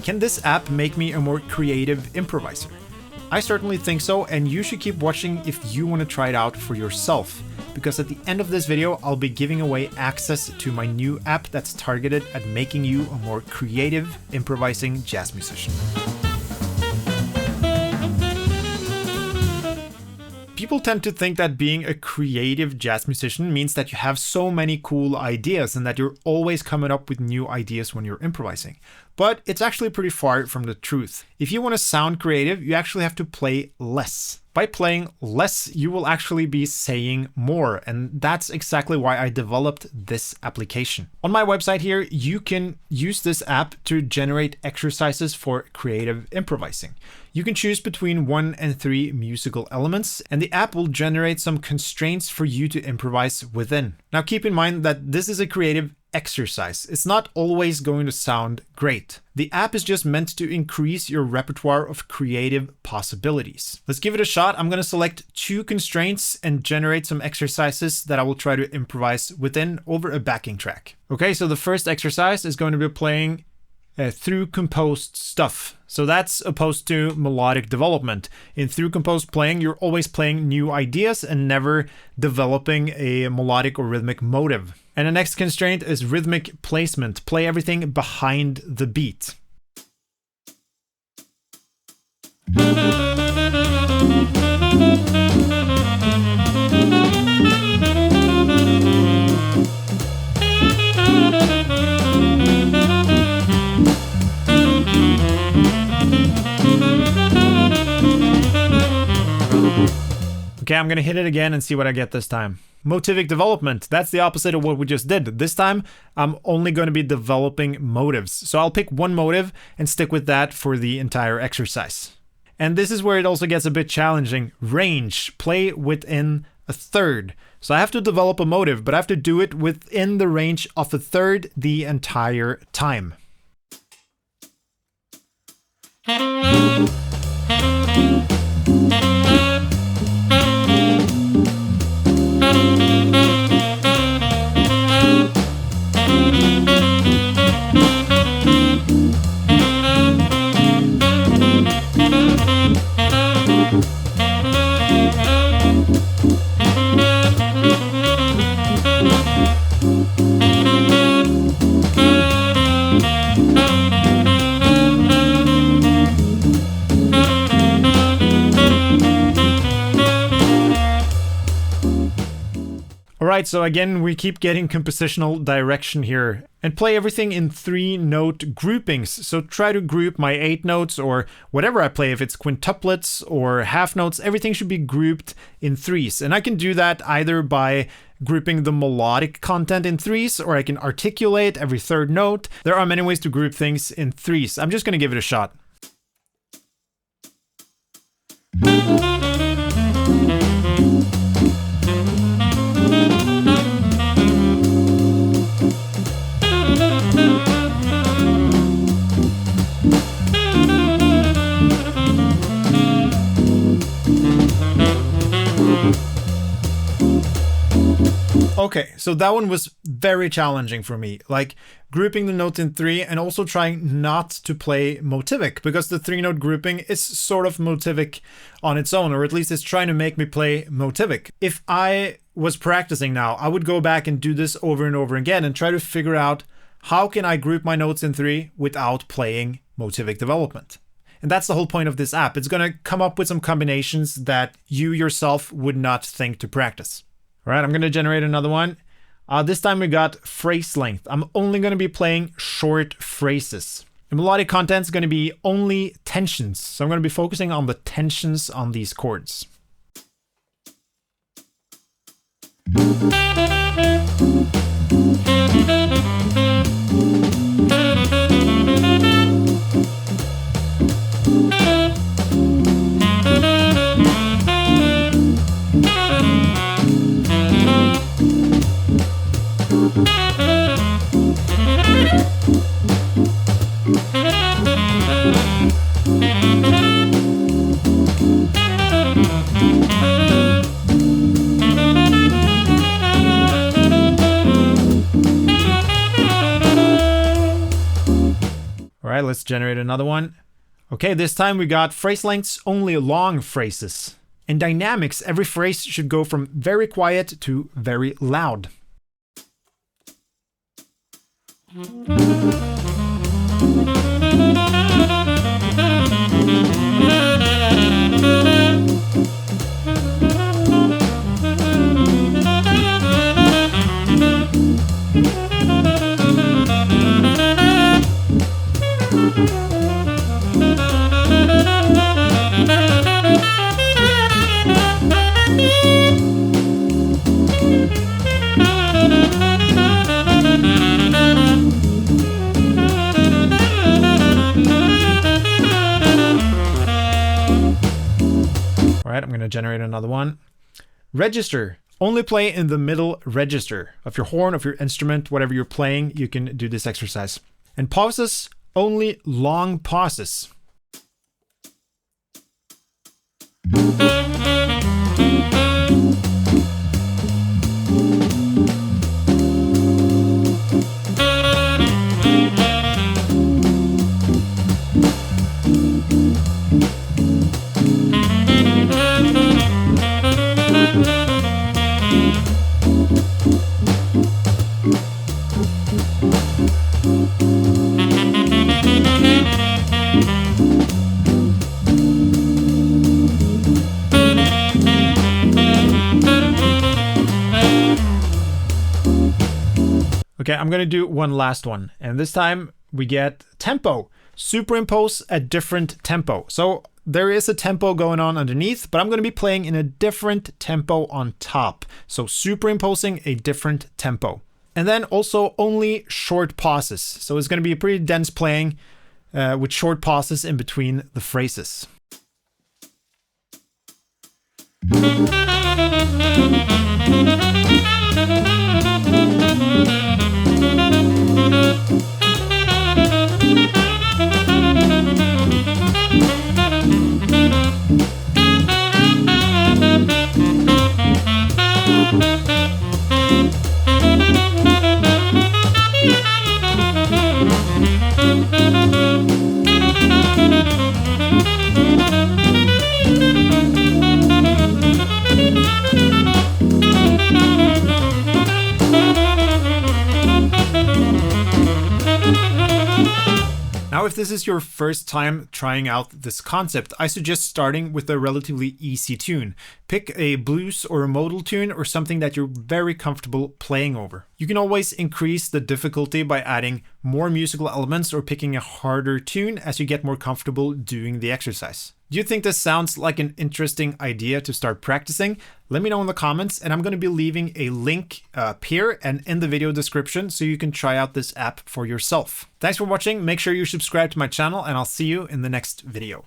Can this app make me a more creative improviser? I certainly think so, and you should keep watching if you want to try it out for yourself, because at the end of this video, I'll be giving away access to my new app that's targeted at making you a more creative, improvising jazz musician. People tend to think that being a creative jazz musician means that you have so many cool ideas and that you're always coming up with new ideas when you're improvising. But it's actually pretty far from the truth. If you want to sound creative, you actually have to play less. By playing less, you will actually be saying more, and that's exactly why I developed this application. On my website here, you can use this app to generate exercises for creative improvising. You can choose between 1 and 3 musical elements, and the app will generate some constraints for you to improvise within. Now keep in mind that this is a creative exercise. It's not always going to sound great. The app is just meant to increase your repertoire of creative possibilities. Let's give it a shot. I'm going to select 2 constraints and generate some exercises that I will try to improvise within over a backing track. Okay, so the first exercise is going to be playing through composed stuff. So that's opposed to melodic development. In through composed playing, you're always playing new ideas and never developing a melodic or rhythmic motive. And the next constraint is rhythmic placement. Play everything behind the beat. Okay, I'm gonna hit it again and see what I get this time. Motivic development, that's the opposite of what we just did. This time, I'm only going to be developing motives. So I'll pick one motive and stick with that for the entire exercise. And this is where it also gets a bit challenging. Range, play within a third. So I have to develop a motive, but I have to do it within the range of a third the entire time. Alright, so again, we keep getting compositional direction here. And play everything in 3-note groupings. So try to group my 8 notes or whatever I play, if it's quintuplets or half notes, everything should be grouped in 3s. And I can do that either by grouping the melodic content in 3s, or I can articulate every 3rd note. There are many ways to group things in 3s. I'm just going to give it a shot. Okay, so that one was very challenging for me, like grouping the notes in 3 and also trying not to play motivic, because the 3-note grouping is sort of motivic on its own, or at least it's trying to make me play motivic. If I was practicing now, I would go back and do this over and over again and try to figure out how can I group my notes in 3 without playing motivic development. And that's the whole point of this app. It's going to come up with some combinations that you yourself would not think to practice. All right, I'm going to generate another one. This time we got phrase length. I'm only going to be playing short phrases. The melodic content is going to be only tensions. So I'm going to be focusing on the tensions on these chords. let's generate another one. Okay, this time we got phrase lengths, only long phrases. In dynamics, every phrase should go from very quiet to very loud. I'm going to generate another one. Register. Only play in the middle register of your horn, of your instrument, whatever you're playing. You can do this exercise. And pauses, only long pauses. Okay, I'm going to do one last one. And this time we get tempo. Superimpose a different tempo. So there is a tempo going on underneath, but I'm going to be playing in a different tempo on top. So superimposing a different tempo. And then also only short pauses. So it's going to be a pretty dense playing with short pauses in between the phrases. Now, if this is your first time trying out this concept, I suggest starting with a relatively easy tune. Pick a blues or a modal tune or something that you're very comfortable playing over. You can always increase the difficulty by adding more musical elements or picking a harder tune as you get more comfortable doing the exercise. Do you think this sounds like an interesting idea to start practicing? Let me know in the comments, and I'm going to be leaving a link up here and in the video description so you can try out this app for yourself. Thanks for watching. Make sure you subscribe to my channel, and I'll see you in the next video.